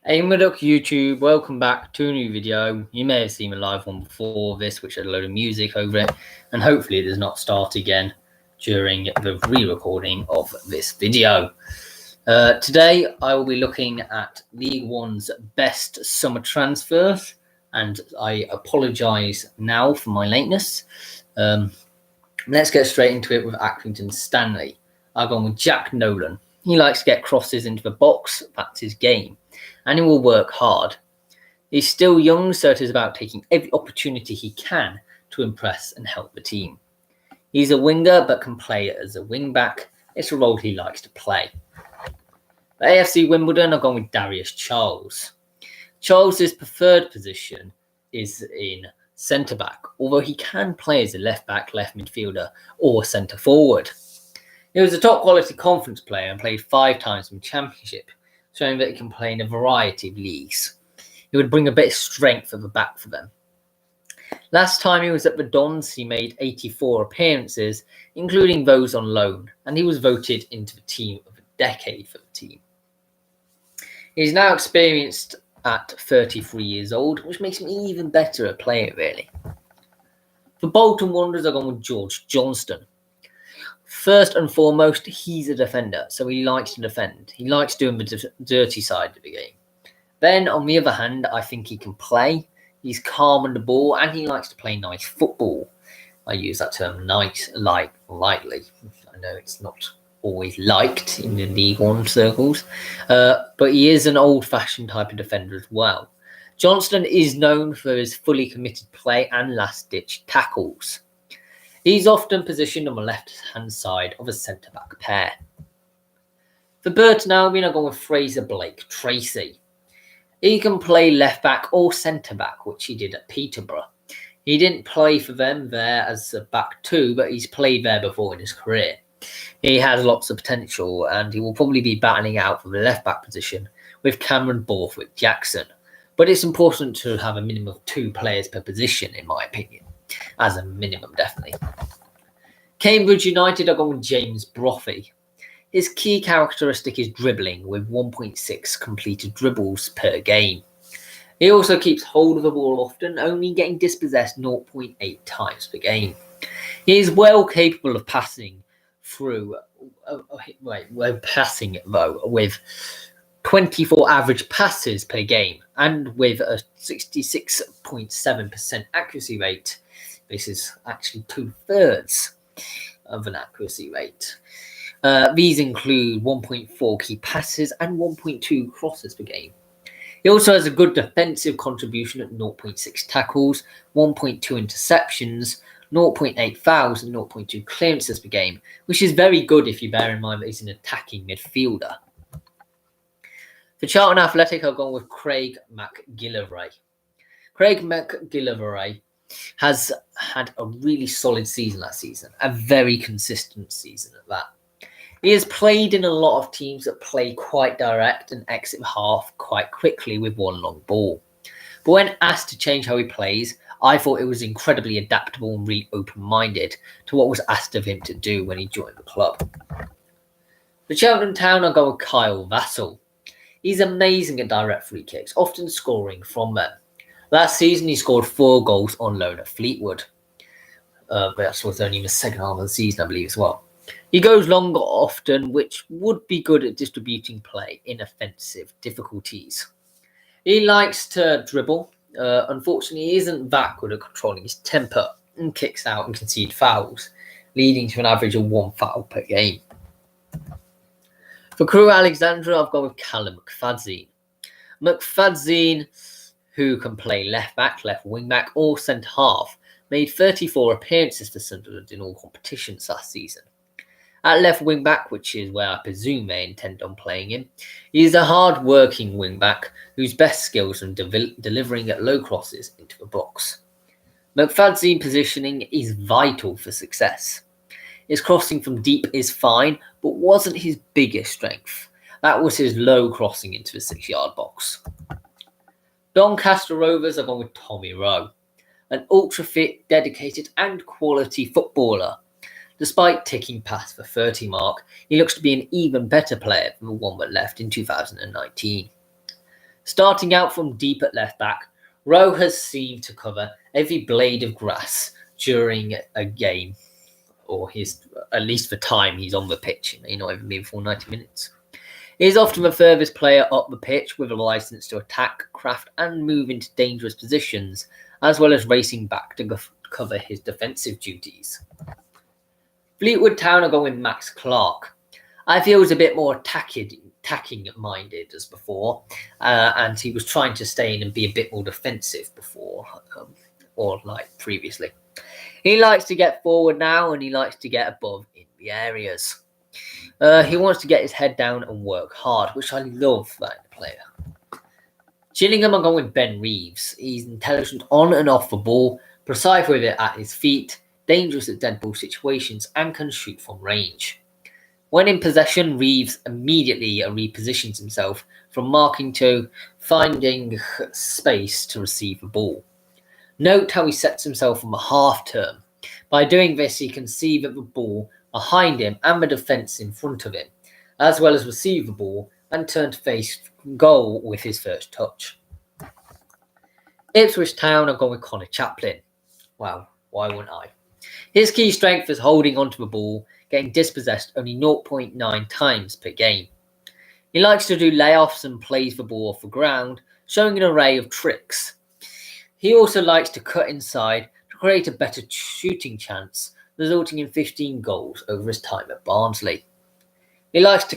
Hey Murdoch YouTube, welcome back to a new video. You may have seen a live one before this, which had a load of music over it, and hopefully it does not start again during the re-recording of this video. Today I will be looking at League One's best summer transfers, and I apologise now for my lateness. Let's get straight into it with Accrington Stanley. I've gone with Jack Nolan. He likes to get crosses into the box, that's his game, and he will work hard. He's still young, so it is about taking every opportunity he can to impress and help the team. He's a winger, but can play as a wing-back. It's a role he likes to play. The AFC Wimbledon, I've gone with Darius Charles. Charles's preferred position is in centre-back, although he can play as a left-back, left midfielder, or centre-forward. He was a top-quality conference player and played 5 times in the Championship, showing that he can play in a variety of leagues. He would bring a bit of strength at the back for them. Last time he was at the Dons, he made 84 appearances, including those on loan, and he was voted into the team of the decade for the team. He's now experienced at 33 years old, which makes him even better a player, really. For Bolton Wanderers, I've gone with George Johnston. First and foremost, he's a defender, so he likes to defend. He likes doing the dirty side of the game. Then, on the other hand, I think he can play. He's calm on the ball, and he likes to play nice football. I use that term nice, lightly. I know it's not always liked in the League One circles, but he is an old-fashioned type of defender as well. Johnston is known for his fully committed play and last-ditch tackles. He's often positioned on the left-hand side of a centre-back pair. For Burton Albion, I've gone with Fraser Blake Tracy. He can play left-back or centre-back, which he did at Peterborough. He didn't play for them there as a back two, but he's played there before in his career. He has lots of potential, and he will probably be battling out for the left-back position with Cameron Borthwick Jackson. But it's important to have a minimum of 2 players per position, in my opinion. As a minimum, definitely. Cambridge United are going with James Brothy. His key characteristic is dribbling, with 1.6 completed dribbles per game. He also keeps hold of the ball often, only getting dispossessed 0.8 times per game. He is well capable of passing through, with 24 average passes per game, and with a 66.7% accuracy rate. This is actually 2/3 of an accuracy rate. These include 1.4 key passes and 1.2 crosses per game. He also has a good defensive contribution at 0.6 tackles, 1.2 interceptions, 0.8 fouls and 0.2 clearances per game, which is very good if you bear in mind that he's an attacking midfielder. For Charlton Athletic, I've gone with Craig Mcgillivray. Craig Mcgillivray has had a really solid season last season, a very consistent season at that. He has played in a lot of teams that play quite direct and exit half quite quickly with one long ball. But when asked to change how he plays, I thought it was incredibly adaptable and really open-minded to what was asked of him to do when he joined the club. For Cheltenham Town, I'll go with Kyle Vassell. He's amazing at direct free kicks, often scoring from them. Last season, he scored 4 goals on loan at Fleetwood. But that was only in the second half of the season, I believe, as well. He goes longer often, which would be good at distributing play in offensive difficulties. He likes to dribble. Unfortunately, he isn't that good at controlling his temper and kicks out and concede fouls, leading to an average of 1 foul per game. For Crewe Alexandra, I've gone with Callum McFadzean. McFadzean, who can play left-back, left wing-back or centre-half, made 34 appearances for Sunderland in all competitions last season. At left wing-back, which is where I presume they intend on playing him, he is a hard-working wing-back whose best skills are delivering at low crosses into the box. McFadzean positioning is vital for success. His crossing from deep is fine, but wasn't his biggest strength. That was his low crossing into the 6-yard box. Doncaster Rovers have gone with Tommy Rowe, an ultra-fit, dedicated and quality footballer. Despite ticking past the 30 mark, he looks to be an even better player than the one that left in 2019. Starting out from deep at left back, Rowe has seemed to cover every blade of grass during a game, or at least the time he's on the pitch. He may not even been for 90 minutes. He is often the furthest player up the pitch with a licence to attack, craft and move into dangerous positions, as well as racing back to cover his defensive duties. Fleetwood Town are going with Max Clark. I feel he's a bit more attacking-minded as before, and he was trying to stay in and be a bit more defensive before, or like previously. He likes to get forward now, and he likes to get above in the areas. He wants to get his head down and work hard, which I love that player. Gillingham are going with Ben Reeves. He's intelligent on and off the ball, precise with it at his feet, dangerous at dead ball situations, and can shoot from range. When in possession, Reeves immediately repositions himself from marking to finding space to receive the ball. Note how he sets himself on the half turn. By doing this, he can see that the ball behind him and the defence in front of him, as well as receive the ball and turn to face goal with his first touch. Ipswich Town are going with Conor Chaplin. Well, why wouldn't I? His key strength is holding onto the ball, getting dispossessed only 0.9 times per game. He likes to do layoffs and plays the ball off the ground, showing an array of tricks. He also likes to cut inside to create a better shooting chance, resulting in 15 goals over his time at Barnsley. He likes to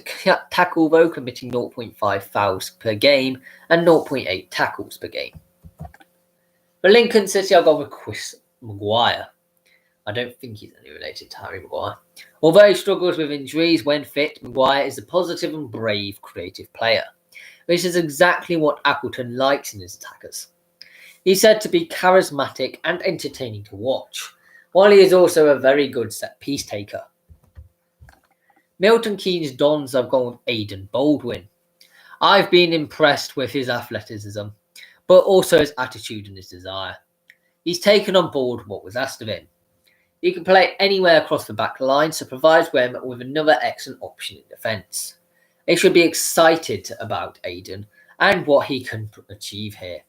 tackle though, committing 0.5 fouls per game and 0.8 tackles per game. For Lincoln City, I'll go with Chris Maguire. I don't think he's any related to Harry Maguire. Although he struggles with injuries when fit, Maguire is a positive and brave creative player, which is exactly what Appleton likes in his attackers. He's said to be charismatic and entertaining to watch, while he is also a very good set-piece taker. Milton Keynes Dons have gone with Aidan Baldwin. I've been impressed with his athleticism, but also his attitude and his desire. He's taken on board what was asked of him. He can play anywhere across the back line, so provides them with another excellent option in defence. They should be excited about Aidan and what he can achieve here.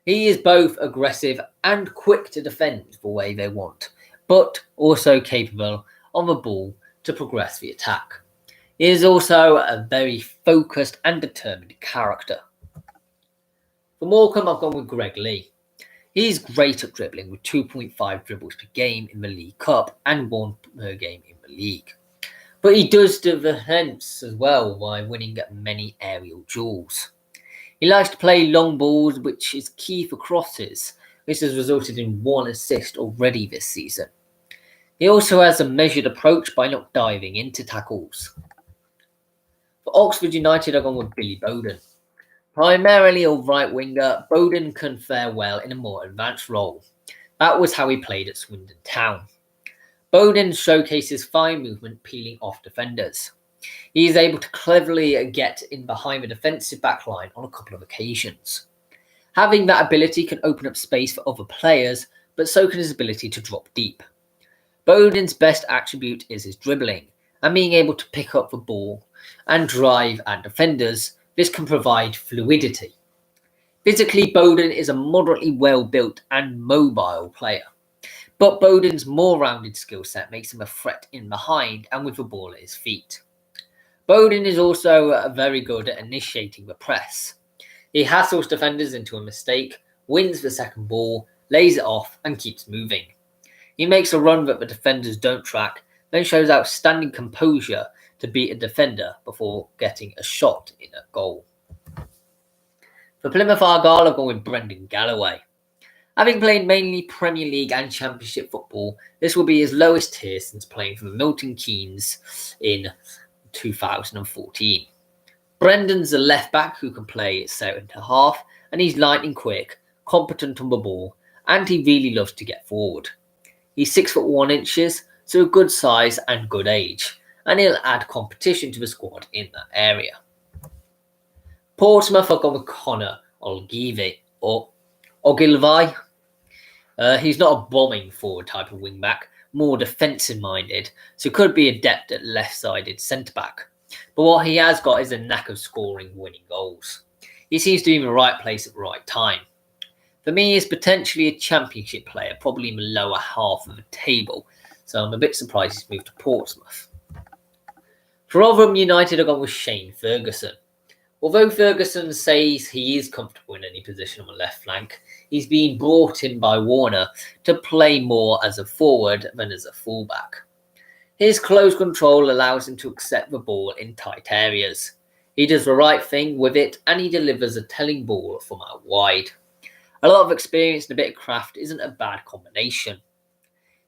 He is both aggressive and quick to defend the way they want, but also capable on the ball to progress the attack. He is also a very focused and determined character. For Morecambe, I've gone with Greg Lee. He's great at dribbling with 2.5 dribbles per game in the League Cup and 1 per game in the league. But he does defence as well by winning many aerial duels. He likes to play long balls, which is key for crosses, which has resulted in 1 assist already this season. He also has a measured approach by not diving into tackles. For Oxford United, I've gone with Billy Bodin. Primarily a right winger, Bowden can fare well in a more advanced role. That was how he played at Swindon Town. Bowden showcases fine movement peeling off defenders. He is able to cleverly get in behind the defensive backline on a couple of occasions. Having that ability can open up space for other players, but so can his ability to drop deep. Bowden's best attribute is his dribbling, and being able to pick up the ball and drive at defenders. This can provide fluidity. Physically, Bowden is a moderately well-built and mobile player, but Bowden's more rounded skill set makes him a threat in behind and with the ball at his feet. Bowden is also very good at initiating the press. He hassles defenders into a mistake, wins the second ball, lays it off and keeps moving. He makes a run that the defenders don't track, then shows outstanding composure to beat a defender before getting a shot in a goal. For Plymouth Argyle, I've gone with Brendan Galloway. Having played mainly Premier League and Championship football, this will be his lowest tier since playing for the Milton Keynes in 2014. Brendan's a left back who can play centre half, and he's lightning quick, competent on the ball, and he really loves to get forward. He's 6'1", so a good size and good age, and he'll add competition to the squad in that area. Portsmouth have gone with Conor Ogilvie. He's not a bombing forward type of wing-back, more defensive-minded, so could be adept at left-sided centre-back. But what he has got is a knack of scoring winning goals. He seems to be in the right place at the right time. For me, he's potentially a championship player, probably in the lower half of the table, so I'm a bit surprised he's moved to Portsmouth. For Rotherham United, I've gone with Shane Ferguson. Although Ferguson says he is comfortable in any position on the left flank, he's been brought in by Warner to play more as a forward than as a fullback. His close control allows him to accept the ball in tight areas. He does the right thing with it, and he delivers a telling ball from out wide. A lot of experience and a bit of craft isn't a bad combination.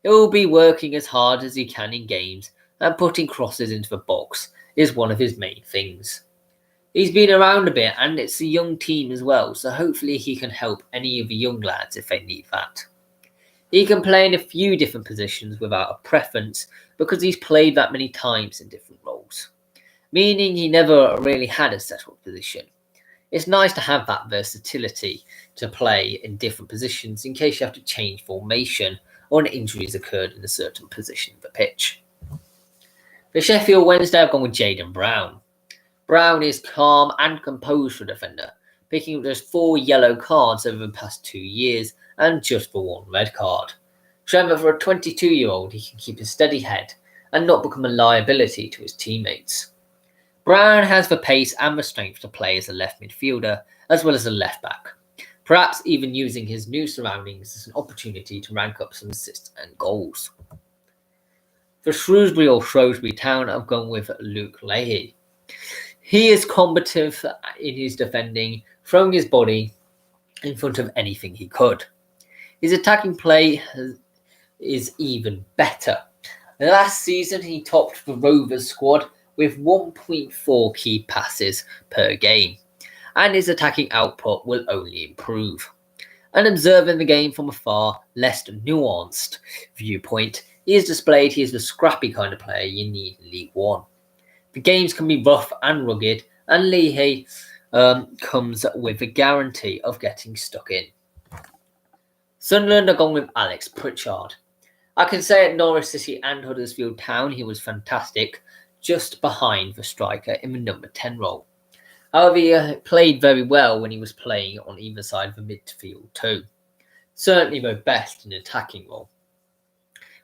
He will be working as hard as he can in games, and putting crosses into the box is one of his main things. He's been around a bit, and it's a young team as well, so hopefully he can help any of the young lads if they need that. He can play in a few different positions without a preference because he's played that many times in different roles, meaning he never really had a settled position. It's nice to have that versatility to play in different positions in case you have to change formation or an injury has occurred in a certain position of the pitch. For Sheffield Wednesday, I've gone with Jaden Brown. Brown is calm and composed for a defender, picking up just 4 yellow cards over the past 2 years and just the 1 red card. Showing that for a 22-year-old, he can keep a steady head and not become a liability to his teammates. Brown has the pace and the strength to play as a left midfielder as well as a left back, perhaps even using his new surroundings as an opportunity to rank up some assists and goals. For Shrewsbury or Shrewsbury Town, I've gone with Luke Leahy. He is combative in his defending, throwing his body in front of anything he could. His attacking play is even better. Last season, he topped the Rovers squad with 1.4 key passes per game, and his attacking output will only improve. And observing the game from a far less nuanced viewpoint, he has displayed he is the scrappy kind of player you need in League One. The games can be rough and rugged, and Leahy comes with a guarantee of getting stuck in. Sunderland are gone with Alex Pritchard. I can say at Norwich City and Huddersfield Town he was fantastic, just behind the striker in the number 10 role. However, he played very well when he was playing on either side of the midfield too. Certainly the best in attacking role.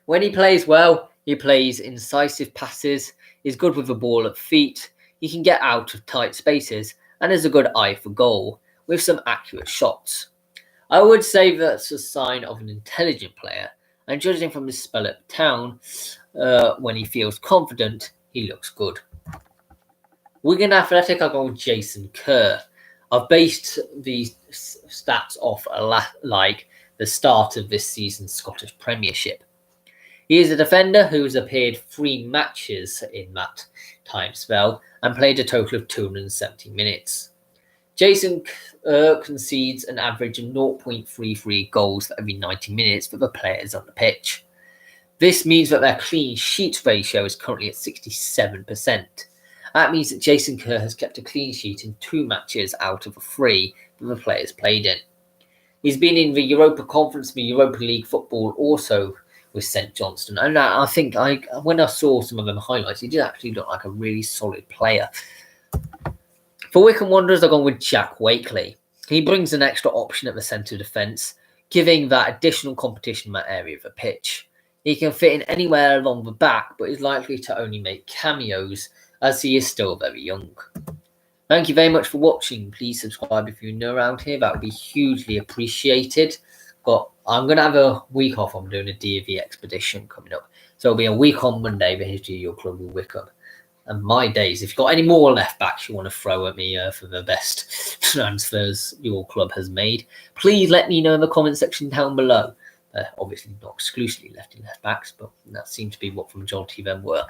When he plays well, he plays incisive passes, is good with the ball at feet, he can get out of tight spaces, and has a good eye for goal, with some accurate shots. I would say that's a sign of an intelligent player, and judging from his spell at Town, when he feels confident, he looks good. Wigan Athletic, I've gone with Jason Kerr. I've based these stats off like the start of this season's Scottish Premiership. He is a defender who has appeared 3 matches in that time spell and played a total of 270 minutes. Jason concedes an average of 0.33 goals for every 90 minutes for the players on the pitch. This means that their clean sheet ratio is currently at 67%. That means that Jason Kerr has kept a clean sheet in 2 matches out of the 3 that the players played in. He's been in the Europa Conference, the Europa League football also with St Johnstone. And I think when I saw some of them highlights, he did actually look like a really solid player. For Wycombe Wanderers, I've gone with Jack Wakeley. He brings an extra option at the centre defence, giving that additional competition in that area of the pitch. He can fit in anywhere along the back, but is likely to only make cameos as he is still very young. Thank you very much for watching. Please subscribe if you're new around here. That would be hugely appreciated. I'm going to have a week off. I'm doing a DV expedition coming up. So it'll be a week on Monday, the history of your club with Wycombe. And my days, if you've got any more left backs you want to throw at me for the best transfers your club has made, please let me know in the comment section down below. Obviously not exclusively left backs, but that seemed to be what the majority of them were.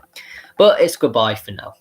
But it's goodbye for now.